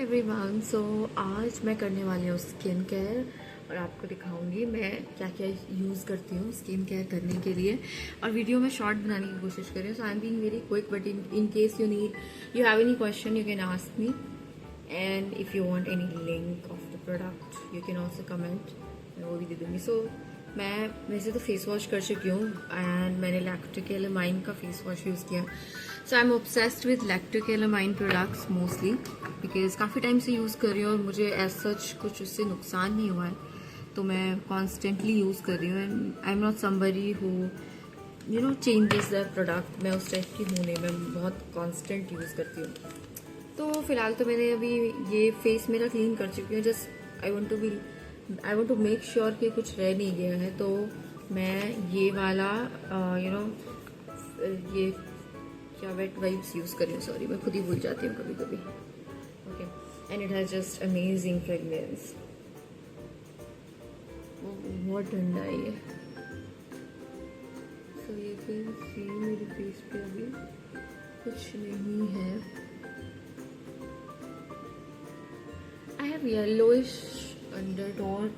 Everyone, सो आज मैं करने वाली हूँ स्किन केयर और आपको दिखाऊंगी मैं क्या क्या यूज़ करती हूँ स्किन केयर करने के लिए। और वीडियो में शॉर्ट बनाने की कोशिश कर रही हूँ, so I am being very quick, but in case you have any question you can ask me, and if you want any link of the product you can also comment, मैं वो भी दे दूँगी। सो मैं वैसे तो फेस वॉश कर चुकी हूँ एंड मैंने लैक्टोकेलामाइन का फेस वॉश यूज़ किया। So I am obsessed with Lacto Calamine products mostly because काफ़ी टाइम से यूज़ कर रही हूँ और मुझे एज सच कुछ उससे नुकसान नहीं हुआ है, तो मैं कॉन्स्टेंटली यूज़ कर रही हूँ। And I am not somebody who changes the product, मैं उस टाइप की हूँ नहीं, मैं बहुत कॉन्स्टेंट यूज़ करती हूँ। तो फिलहाल तो मैंने अभी ये फेस मेरा क्लीन कर चुकी हूँ, just I want to make sure कि कुछ रह नहीं गया है। तो मैं ये वाला ये क्या वेट वाइप्स यूज़ कर रही हूँ, सॉरी मैं खुद ही भूल जाती हूँ कभी कभी। Okay, and it has just amazing fragrance, बहुत ठंडा है ये। सो ये कैन सी मेरे फेस पे अभी कुछ नहीं है। I have yellowish undertone,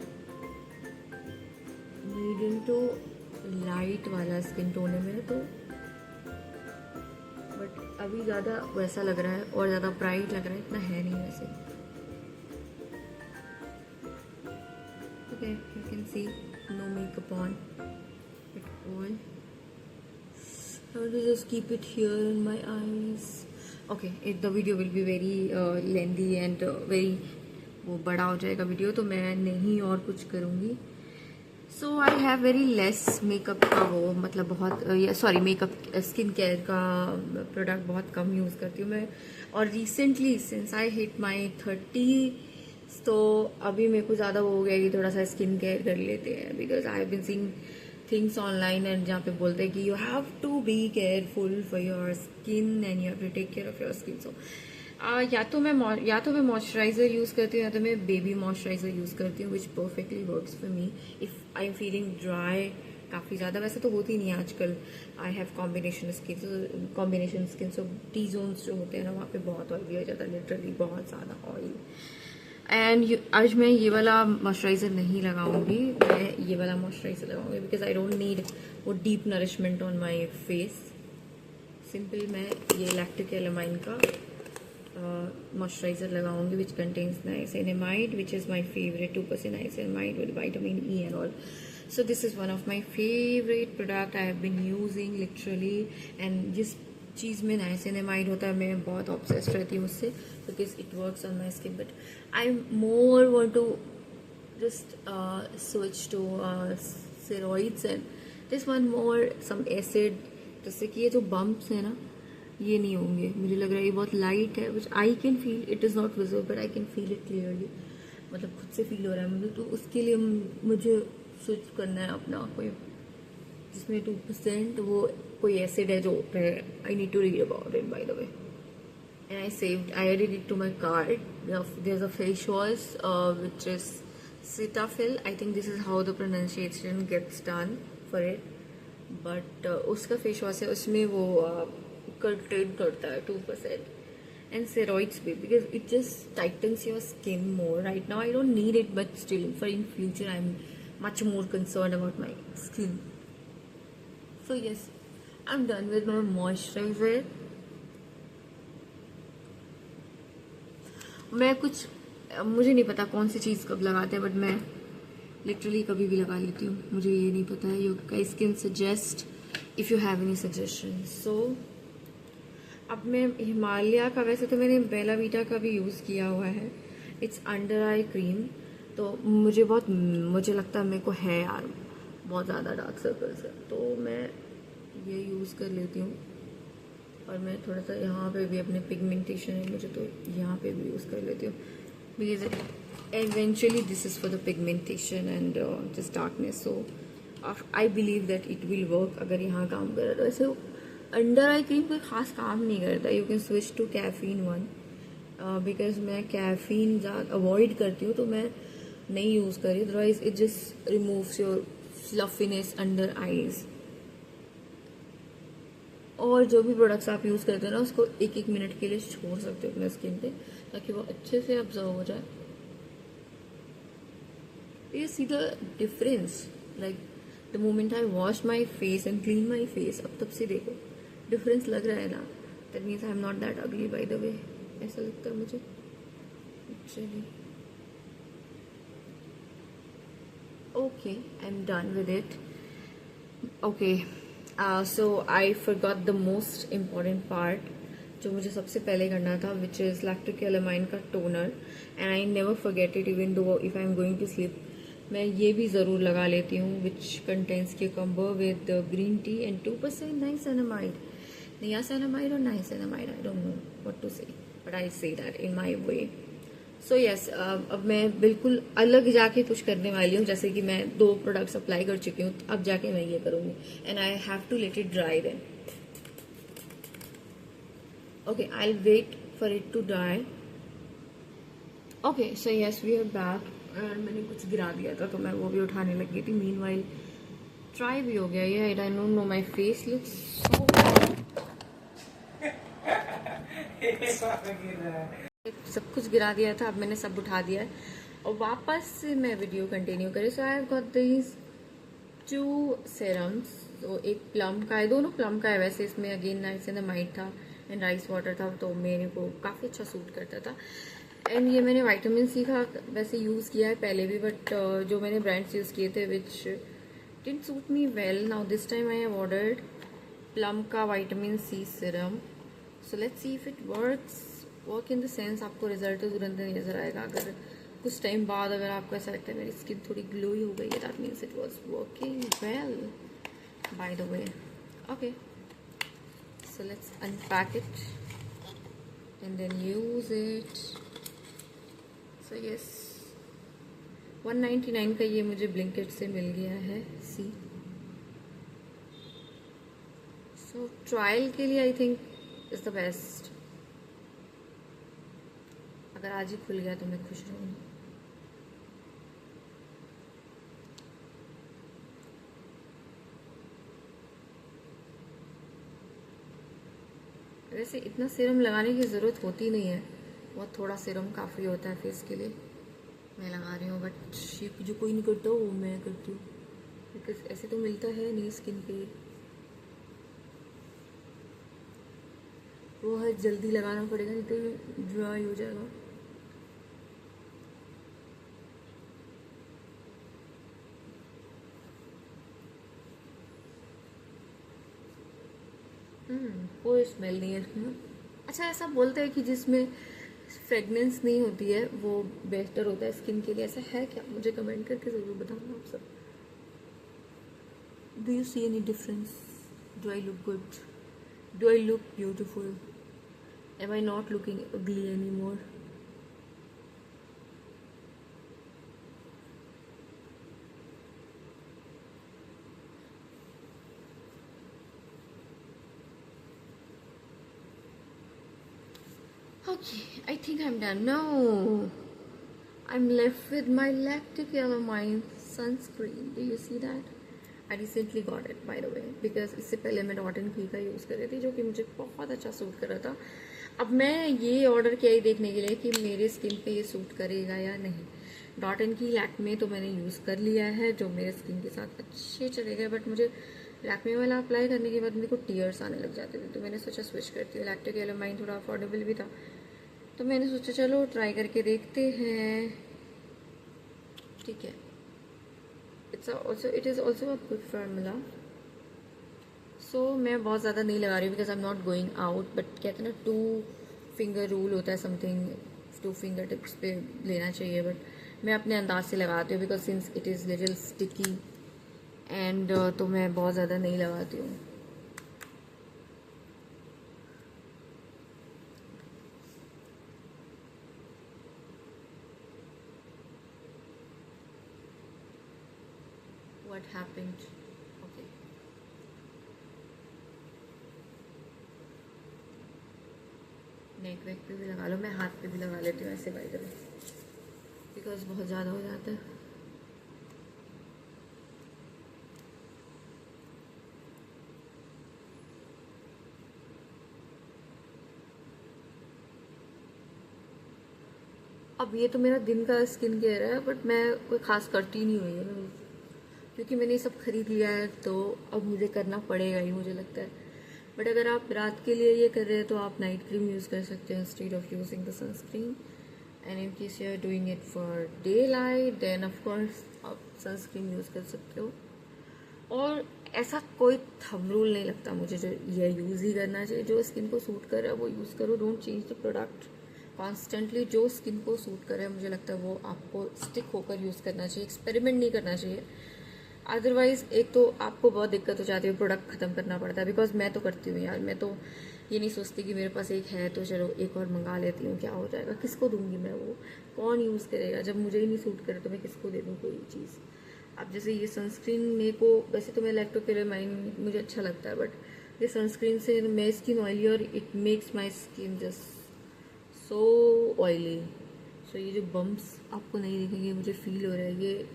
medium to light वाला स्किन टोन है मेरा, तो बट अभी ज़्यादा वैसा लग रहा है और ज़्यादा ब्राइट लग रहा है, इतना है नहीं वैसे। Okay, you can see no makeup on at all. How to just keep it here in my eyes. Okay, the video will be very lengthy and very वो बड़ा हो जाएगा वीडियो, तो मैं नहीं और कुछ करूँगी। So I have very less makeup का वो मतलब बहुत सॉरी मेकअप स्किन केयर का प्रोडक्ट बहुत कम यूज़ करती हूँ मैं। और recently since I hit my 30, तो अभी मेरे को ज़्यादा वो हो गया कि थोड़ा सा स्किन केयर कर लेते हैं, because I have been seeing things online and जहाँ पे बोलते हैं कि you have to be careful for your skin and you have to take care of your skin. So या तो मैं मॉइस्चराइजर यूज़ करती हूँ या तो मैं बेबी मॉइस्चराइजर यूज़ करती हूँ, which perfectly works for me if I am feeling dry काफ़ी ज़्यादा। वैसे तो होती नहीं है आजकल, I have combination skin, so T zones जो होते हैं ना वहाँ पे बहुत ऑयली हो जाता है, लिटरली बहुत ज़्यादा ऑयल। एंड आज मैं ये वाला मॉइस्चराइज़र नहीं लगाऊंगी, मैं ये वाला मॉइस्चराइज़र लगाऊंगी बिकॉज आई डोंट नीड वो deep nourishment on my face. Simple मैं ये लैक्टोकेलामाइन का मॉइस्चराइज़र लगाऊंगी which contains niacinamide, which is my favourite 2% niacinamide with vitamin E and all. So this is one of my favourite product I have been using literally. And जिस चीज़ में niacinamide होता है मैं बहुत ऑब्सेस्ड रहती हूँ उससे, because it works on my skin. But I more want to just switch to steroids and this one more some acid, जैसे कि ये जो बम्प्स है ना ये नहीं होंगे। मुझे लग रहा है ये बहुत लाइट है, which I can feel, it is not visible but I can feel it clearly, मतलब खुद से फील हो रहा है मुझे। तो उसके लिए मुझे स्विच करना है अपना कोई जिसमें 2% वो कोई एसिड है जो I need to read about it by the way. And I added it to my cart. There's a face wash which is Cetaphil. I think this is how the pronunciation gets done for it. But उसका face wash है, उसमें वो contain करता है 2%, and steroids भी, because it just tightens your skin more. Right now I don't need it, but still for in future I'm much more concerned about my skin. So yes, I'm done with my moisturizer. मुझे नहीं पता कौन सी चीज़ कब लगाते हैं, but मैं literally कभी भी लगा लेती हूँ, मुझे ये नहीं पता है। You guys can suggest if you have any suggestion. So अब मैं हिमालय का, वैसे तो मैंने बेला वीटा का भी यूज़ किया हुआ है, इट्स अंडर आई क्रीम। तो मुझे लगता है मेरे को है यार बहुत ज़्यादा डार्क सर्कल्स है, तो मैं ये यूज़ कर लेती हूँ। और मैं थोड़ा सा यहाँ पे भी अपने पिगमेंटेशन है मुझे, तो यहाँ पे भी यूज़ कर लेती हूँ, because eventually this is for the pigmentation and just darkness. So I believe that it will work अगर यहाँ काम कर रहा है। वैसे अंडर आई क्रीम कोई ख़ास काम नहीं करता, you can switch to caffeine one, because मैं कैफीन ज़्यादा अवॉइड करती हूँ तो मैं नहीं यूज़ कर रही, otherwise it just removes your fluffiness under eyes. और जो भी प्रोडक्ट्स आप यूज़ करते हो ना उसको 1-1 मिनट के लिए छोड़ सकते हो अपने स्किन पे, ताकि वो अच्छे से ऑब्जर्व हो जाए। You see the difference, like the moment I wash my face and clean my face, अब तब से देखो डिफरेंस लग रहा है ना। That means I am not that ugly by the way, ऐसा लगता है मुझे। चलिए, okay, I'm done with it. Okay, so I forgot the most important part जो मुझे सबसे पहले करना था, which is लैक्टोक्यालामाइन का toner, and I never forget it even though if I'm going to sleep. मैं ये भी ज़रूर लगा लेती हूँ, which contains cucumber with green tea and 2% niacinamide. Niacinamide or niacinamide, I don't know what to say, but I say that in my way. So yes, अब मैं बिल्कुल अलग जाके कुछ करने वाली हूँ, जैसे कि मैं 2 प्रोडक्ट्स अप्लाई कर चुकी हूँ, अब जाके मैं ये करूँगी and I have to let it dry then. Okay, I will wait for it to dry. Okay, so yes, we are back and मैंने कुछ गिरा दिया था तो मैं वो भी उठाने लग गई थी। मीनवाइल ट्राई भी हो गया ये। I don't know, my face looks so सब कुछ गिरा दिया था, अब मैंने सब उठा दिया है और वापस से मैं वीडियो कंटिन्यू करी। So I have got this 2 serums, तो एक प्लम का है, दोनों प्लम का है। वैसे इसमें अगेन नाइसिनामाइड था एंड राइस वाटर था, तो मेरे को काफ़ी अच्छा सूट करता था। एंड ये मैंने विटामिन सी का वैसे यूज़ किया है पहले भी, बट जो मैंने ब्रांड्स यूज़ किए थे which didn't suit me well. Now this time I have ordered Plum का vitamin C serum. So let's see if it work in the sense आपको रिजल्ट तो तुरंत नहीं नजर आएगा। अगर कुछ टाइम बाद अगर आपको ऐसा लगता है मेरी स्किन थोड़ी ग्लोई हो गई है, that means it was working well by the way. Okay, so let's unpack it and then use it. So yes, 199 का ये मुझे ब्लिंकिट से मिल गया है। सी, सो ट्रायल के लिए I think is the best. अगर आज ही खुल गया तो मैं खुश रहूंगी। वैसे इतना सीरम लगाने की ज़रूरत होती नहीं है, बहुत थोड़ा सीरम काफ़ी होता है फेस के लिए। मैं लगा रही हूँ, बट ये जो कोई नहीं करता वो मैं करती हूँ, बिकॉज ऐसे तो मिलता है नहीं स्किन पे। वो है जल्दी लगाना पड़ेगा, नहीं तो ड्राई हो जाएगा। कोई स्मेल नहीं है इसमें। अच्छा, ऐसा बोलते हैं कि जिसमें फ्रेगनेंस नहीं होती है वो बेहतर होता है स्किन के लिए, ऐसा है क्या? मुझे कमेंट करके ज़रूर बताना आप सब। Do you see any difference? Do I look good? Do I look beautiful? Am I not looking ugly any more? Okay, I think I'm done. No, I'm left with my lactic-alamine sunscreen. Do you see that? I recently got it, by the way, because इससे पहले मैं dot and की का use कर रही थी, जो कि मुझे बहुत अच्छा सूट कर रहा था। अब मैं ये ऑर्डर किया ही देखने के लिए कि मेरे स्किन पे ये सूट करेगा या नहीं। डॉट एंड की लैक्मे तो मैंने यूज़ कर लिया है, जो मेरे स्किन के साथ अच्छे चले गए, बट मुझे लैक्मे वाला अप्लाई करने के बाद मेरे को टीयर्स आने लग जाते थे, तो मैंने सोचा स्विच करती हूँ। लैक्टिक-एलामाइन थोड़ा अफोर्डेबल भी था, तो मैंने सोचा चलो ट्राई करके देखते हैं। ठीक है, it is also a good formula. So मैं बहुत ज़्यादा नहीं लगा रही हूँ because I am not going out, but कहते हैं ना 2 फिंगर रूल होता है, समथिंग 2 फिंगर टिप्स पे लेना चाहिए, बट मैं अपने अंदाज से लगाती हूँ because since it is little sticky and तो मैं बहुत ज़्यादा नहीं लगाती हूँ। What happened? Okay. नेक वेक पे भी लगा लो, मैं हाथ पे भी लगा लेती हूँ ऐसे बाय द वे, बिकॉज बहुत ज़्यादा हो जाता है। अब ये तो मेरा दिन का स्किन केयर है, बट मैं कोई खास करती नहीं हुई है ना, क्योंकि मैंने ये सब खरीद लिया है तो अब मुझे करना पड़ेगा ही, मुझे लगता है। बट अगर आप रात के लिए ये कर रहे हैं तो आप नाइट क्रीम यूज़ कर सकते हैं instead of using the sunscreen. And in case you are doing it for daylight then of course आप सनस्क्रीन यूज़ कर सकते हो। और ऐसा कोई थंब रूल नहीं लगता मुझे, जो ये यूज़ ही करना चाहिए, जो स्किन को सूट कर रहा है वो यूज़ करो, don't change the product constantly. जो स्किन को सूट करे मुझे लगता है वो आपको स्टिक होकर यूज़ करना चाहिए, एक्सपेरिमेंट नहीं करना चाहिए। अदरवाइज एक तो आपको बहुत दिक्कत हो जाती है, प्रोडक्ट ख़त्म करना पड़ता है। बिकॉज मैं तो करती हूँ यार, मैं तो ये नहीं सोचती कि मेरे पास एक है तो चलो एक और मंगा लेती हूँ, क्या हो जाएगा, किसको दूंगी मैं, वो कौन यूज़ करेगा, जब मुझे ही नहीं सूट करे तो मैं किसको दे दूँ कोई चीज़। अब जैसे ये सनस्क्रीन मेरे को, वैसे तो मैं लैक्टोपेरामाइन मुझे अच्छा लगता है, बट ये सनस्क्रीन से मेरी स्किन ऑयली और it makes my skin just so oily. So ये जो बम्प्स आपको नहीं दिखेंगे, मुझे फील हो रहा है, ये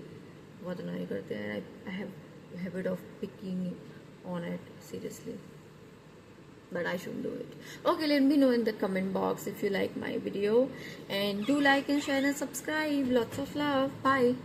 बहुत अनॉय करते हैं। I have habit of picking on it seriously, but I shouldn't do it. Okay, let me know in the comment box if you like my video, and do like and share and subscribe. Lots of love. Bye.